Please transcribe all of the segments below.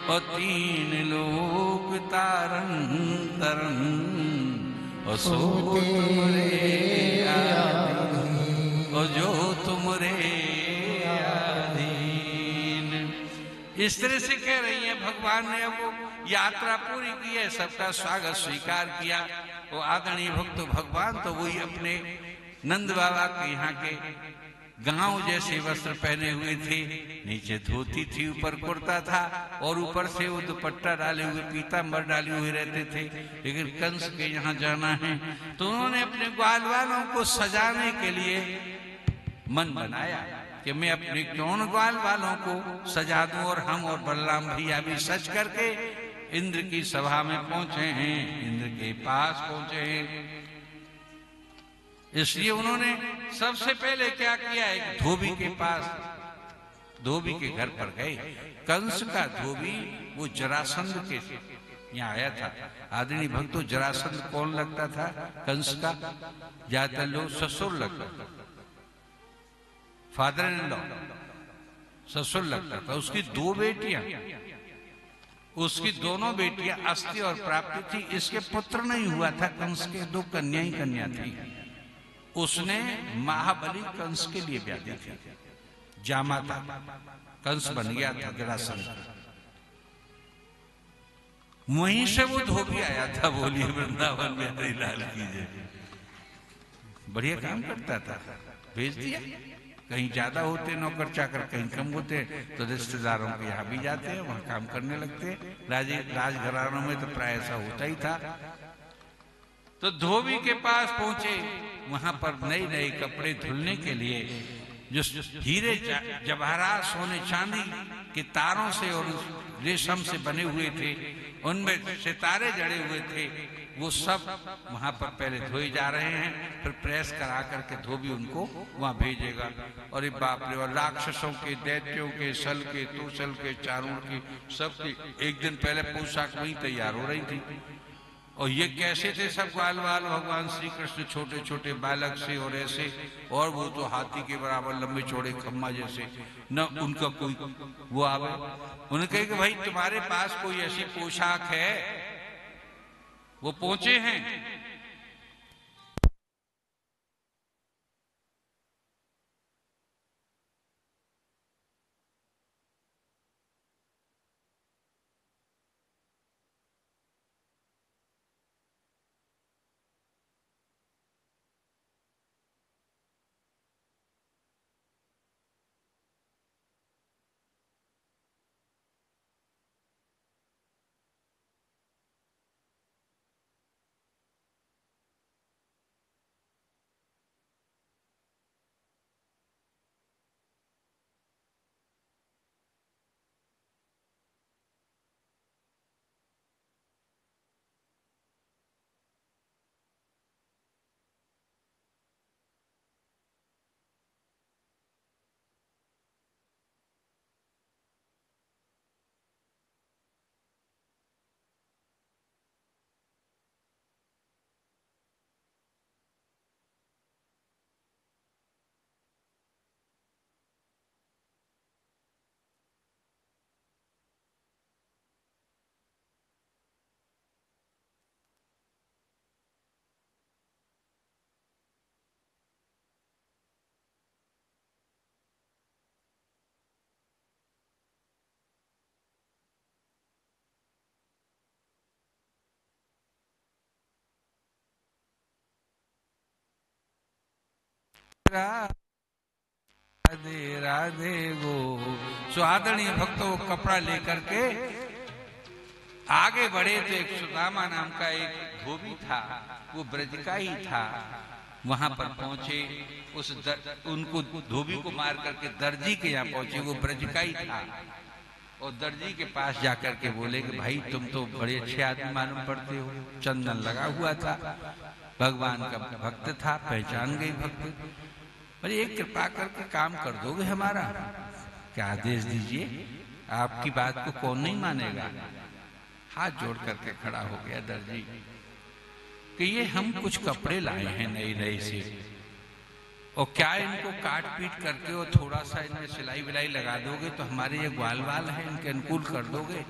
और तीन लोक तारन तरन और सो तुमरे आधीन और जो तुमरे आधीन। इस तरह से कह रही है। भगवान ने अब वो यात्रा पूरी की है, सबका स्वागत स्वीकार किया। वो आदरणीय भक्त भगवान तो वही अपने नंद बाबा के यहाँ के गांव जैसे वस्त्र पहने हुए थे, नीचे धोती थी, ऊपर कुर्ता था और ऊपर से वो दुपट्टा डाले हुए, पीतांबर डाले हुए रहते थे। लेकिन कंस के यहाँ जाना है तो उन्होंने अपने ग्वाल वालों को सजाने के लिए मन बनाया कि मैं अपने क्यों ग्वाल वालों को सजा दूं और हम और बलराम भैया भी सज करके इंद्र की सभा में पहुंचे हैं, इंद्र के पास पहुंचे हैं। इसलिए उन्होंने सबसे पहले क्या किया, एक धोबी के पास, धोबी के घर पर गए। कंस का धोबी वो जरासंध के यहाँ आया था। आदरणीय भक्तों, जरासंध कौन लगता था? कंस का ज्यादातर लोग ससुर लगता था, फादर इन लॉ ससुर लगता था। उसकी दो बेटियां, उसकी दोनों बेटियां अस्ति और प्राप्ति थी। इसके पुत्र नहीं हुआ था, कंस के दो कन्या ही कन्या थी। उसने महाबली कंस के लिए ब्याह दी थी, जामा था, कंस बन गया था जरासंध। वहीं से वो धोबी आया था। बोलिए वृंदावन में हरि लाल की जय। बढ़िया काम करता था, भेज दिया। कहीं ज्यादा होते नौकर चाकर, कहीं कम होते तो रिश्तेदारों के यहाँ भी जाते हैं, वहां काम करने लगते। राजघरानों में तो प्राय ऐसा होता ही था। तो धोबी के पास पहुंचे, वहां पर नए नए कपड़े धुलने के लिए जो हीरे जवाहरात सोने चांदी के तारों से और रेशम से बने हुए थे, उनमें सितारे जड़े हुए थे, वो सब वहां पर पहले धोए जा रहे हैं। फिर प्रेस करा करके धोबी उनको वहां भेजेगा। और ये बाप रे, और राक्षसों के, दैत्यों के, सल के, तूसल के, चारूण की, सबकी एक दिन पहले पोशाक वही तैयार हो रही थी। और ये कैसे थे सब ग्वाल वाल भगवान श्री कृष्ण, छोटे छोटे बालक से और ऐसे, और वो तो हाथी के बराबर लंबे चौड़े खम्मा जैसे, न उनका कोई वो आवे। उन्होंने कहा कि भाई तुम्हारे पास कोई ऐसी पोशाक है? वो पहुंचे हैं, राधे राधे वो। सो आदरणीय भक्तों, कपड़ा लेकर के आगे बढ़े तो एक सुदामा नाम का एक धोबी था, वो ब्रज का ही था। वहां पर पहुंचे, उनको धोबी को मार करके दर्जी के यहाँ पहुंचे, वो ब्रज का ही था। और दर्जी के पास जाकर के बोले कि भाई तुम तो बड़े अच्छे आदमी मालूम पड़ते हो। चंदन लगा हुआ था, भगवान का भक्त था, पहचान गई भक्त। अरे एक कृपा करके काम कर दोगे हमारा? क्या आदेश दीजिए, आपकी बात को कौन नहीं मानेगा। हाथ जोड़ करके खड़ा हो गया दर्जी कि ये हम कुछ कपड़े लाए हैं नए नए से, और क्या इनको काट पीट करके और थोड़ा सा इनमें सिलाई विलाई लगा दोगे तो हमारे ये ग्वाल वाल हैं, इनके अनुकूल कर दोगे?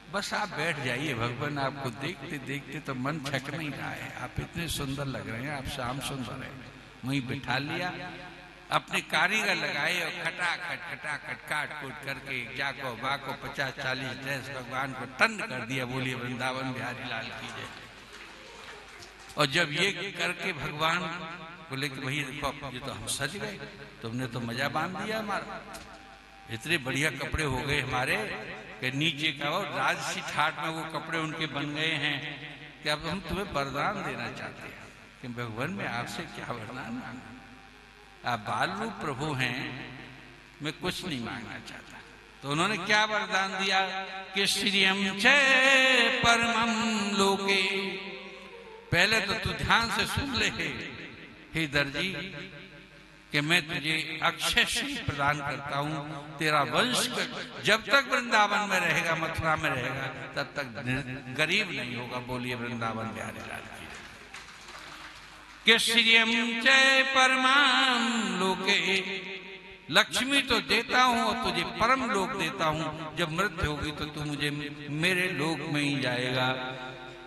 बस आप बैठ जाइए, भगवान आपको देखते देखते तो मन छक नहीं रहा है, आप इतने सुंदर लग रहे हैं, आप शाम सुंदर है। वहीं बिठा लिया, अपने कारीगर लगाए और खटाखट काट कूट करके जाको बाको 50-40 ड्रेस भगवान को टन कर दिया। बोलिए वृंदावन बिहारी लाल की जय। और जब ये करके भगवान बोले कि भैया देखो ये तो हम सज गए, तुमने तो मजा बांध दिया हमारा, इतने बढ़िया कपड़े हो गए हमारे कि नीचे का और राजसी ठाट में वो कपड़े उनके बन गए हैं कि अब हम तुम्हें वरदान देना चाहते हैं कि भगवान मैं आपसे क्या वरदान मांगू, आप बाल रूप प्रभु हैं, मैं कुछ नहीं मांगना चाहता। तो उन्होंने क्या वरदान दिया कि श्रियम च परमम लोके। पहले तो तू ध्यान से सुन ले हे दर्जी कि मैं तुझे अक्षय श्री प्रदान करता हूं, तेरा वंश जब तक वृंदावन में रहेगा, मथुरा में रहेगा, तब तक गरीब नहीं होगा। बोलिए वृंदावन बिहारी लाल की कि श्रियम जय परमाम लोके, लक्ष्मी तो देता हूं और तुझे परम लोक देता हूं। जब मृत्यु होगी तो तू मुझे मेरे लोक में ही जाएगा।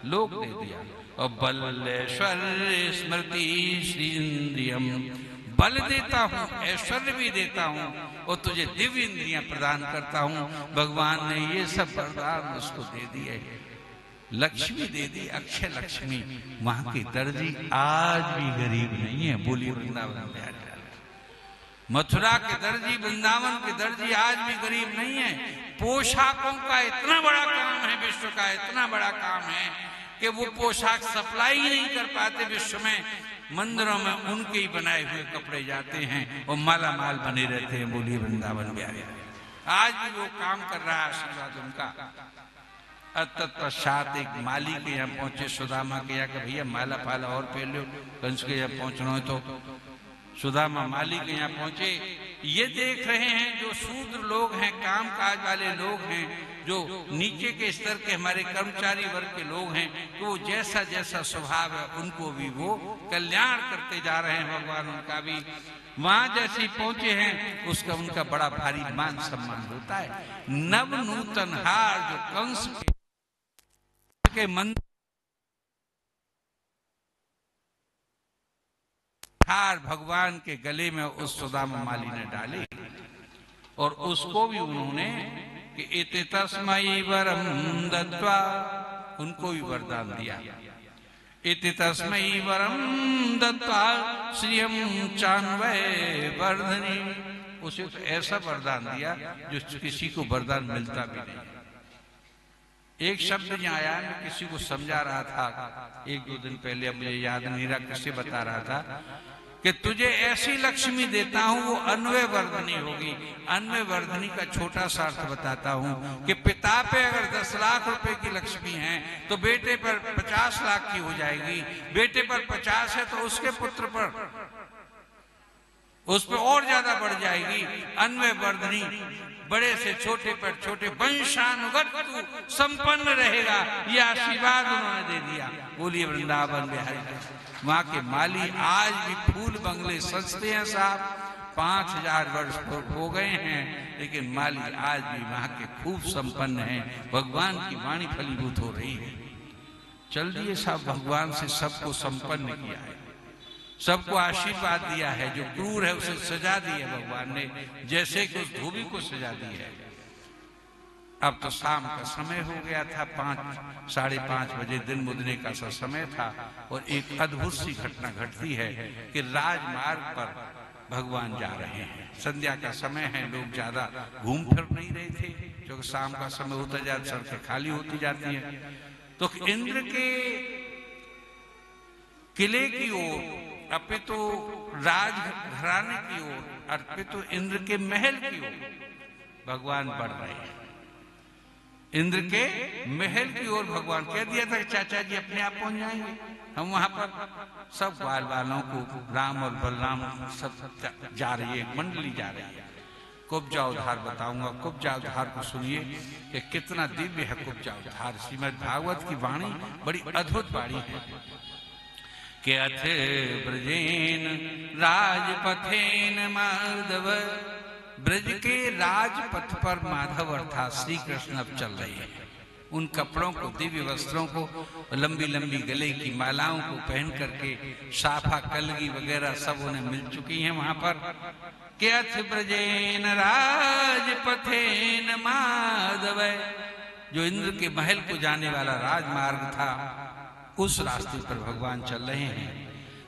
लोक दे दिया। और बल ऐश्वर्य स्मृति श्री इंद्रियम, बल देता हूं, ऐश्वर्य भी देता हूं और तुझे दिव्य इंद्रियां प्रदान करता हूं। भगवान ने ये सब वरदान उसको दे दिए, लक्ष्मी दे दी, अक्षय लक्ष्मी। वहां की दर्जी आज भी गरीब नहीं है। बोलिए वृंदावन बिहारी लाल। मथुरा के दर्जी, वृंदावन के दर्जी आज भी गरीब नहीं है। पोशाकों का इतना बड़ा काम है, विश्व का इतना बड़ा काम है कि वो पोशाक सप्लाई ही नहीं कर पाते विश्व में। मंदिरों में उनके ही बनाए हुए कपड़े जाते हैं और माला माल बने रहते हैं। बोलिए वृंदावन बिहारी। आज भी वो काम कर रहा है, आशीर्वाद उनका। तत्पश्चात एक माली के यहाँ पहुंचे, सुदामा के यहाँ कि भैया माला पाला और पहन लो, कंस के यहाँ पहुंचना है। तो सुदामा माली के यहाँ पहुंचे। ये देख रहे हैं जो शूद्र लोग हैं, काम काज वाले लोग हैं, जो नीचे के स्तर के हमारे कर्मचारी वर्ग के लोग हैं, तो वो जैसा जैसा स्वभाव है उनको भी वो कल्याण करते जा रहे हैं। भगवान उनका भी वहां जैसे पहुंचे हैं उसका उनका बड़ा भारी मान सम्मान होता है। नव नूतन हार जो कंस के मंदिर हार भगवान के गले में उस सुदामा माली ने डाले और उसको भी उन्होंने कि इति तस्मै वरम दत्वा, उनको भी वरदान दिया। इति तस्मै वरम दत्वा श्रियम चान्वय वर्धनी, उसे तो ऐसा वरदान दिया जो किसी को वरदान मिलता भी नहीं। एक शब्द यहाँ आया, मैं किसी को समझा रहा था 1-2 दिन पहले, मुझे याद नहीं रहा किससे बता रहा था कि तुझे ऐसी लक्ष्मी देता हूं वो अन्वय वर्धनी होगी। अन्वय वर्धनी का छोटा सा अर्थ बताता हूं कि पिता पे अगर 10 लाख रुपए की लक्ष्मी है तो बेटे पर 50 लाख की हो जाएगी। बेटे पर 50 है तो उसके पुत्र पर उस पर और ज्यादा बढ़ जाएगी। अन्वय वर्धनी, बड़े से छोटे पर छोटे वंशानुगत तू संपन्न रहेगा, ये आशीर्वाद उन्होंने दे दिया। बोलिए वृंदावन बिहारी। वहां के माली आज भी फूल बंगले सजते हैं साहब, 5000 वर्ष हो गए हैं, लेकिन माली आज भी वहां के खूब संपन्न हैं। भगवान की वाणी फलीभूत हो रही है। चल दिए साहब, भगवान से सबको संपन्न किया है, सबको आशीर्वाद दिया है। जो क्रूर है उसे सजा दी है भगवान ने, जैसे कि उस धोबी को सजा दी है। अब तो शाम का समय हो गया था, 5-5:30 बजे दिन मुदने का सा समय था और एक अद्भुत सी घटना घटती है कि राजमार्ग पर भगवान जा रहे हैं। संध्या का समय है, लोग ज्यादा घूम फिर नहीं रहे थे, क्योंकि शाम का समय होता जाता सड़कें खाली होती जाती हैं। तो इंद्र के किले की ओर, अपितु राजघराने की ओर, अपितु इंद्र के महल की ओर भगवान बढ़ रहे हैं। इंद्र के महल की ओर भगवान कह दिया था कि चाचा जी अपने आप पहुंच जाएंगे, हम वहां पर सब बाल बालों को राम और बलराम सब जा रही है, मंडली जा रही है। कुब्जा उद्धार बताऊंगा। कुब्जा उद्धार को सुनिए कि कितना दिव्य है कुब्जा उद्धार। श्रीमद् भागवत की वाणी बड़ी अद्भुत वाणी है कि अथ ब्रजेन राजपथेन माधव, ब्रज के राजपथ पर माधव अर्थात श्री कृष्ण अब चल रहे हैं। उन कपड़ों को, दिव्य वस्त्रों को, लंबी लंबी गले की मालाओं को पहन करके, साफा कलगी वगैरह सब उन्हें मिल चुकी हैं वहां पर। के अथ ब्रजेन राजपथेन माधव, जो इंद्र के महल को जाने वाला राजमार्ग था, उस रास्ते पर भगवान चल रहे हैं।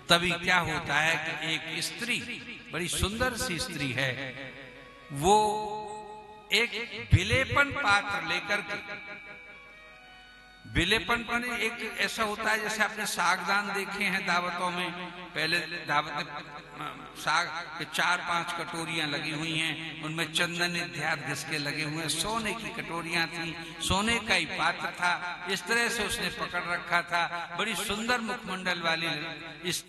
तभी क्या होता है कि एक स्त्री, बड़ी सुंदर सी स्त्री है, वो एक विलेपन पात्र लेकर के, विलेपन पर एक ऐसा होता है जैसे आपने सागदान देखे हैं दावतों में, पहले दावत में साग के 4-5 कटोरियां लगी हुई हैं, उनमें चंदन इत्यादि घिसके लगे हुए, सोने की कटोरियां थी, सोने का ही पात्र था, इस तरह से उसने पकड़ रखा था। बड़ी सुंदर मुखमंडल वाली इस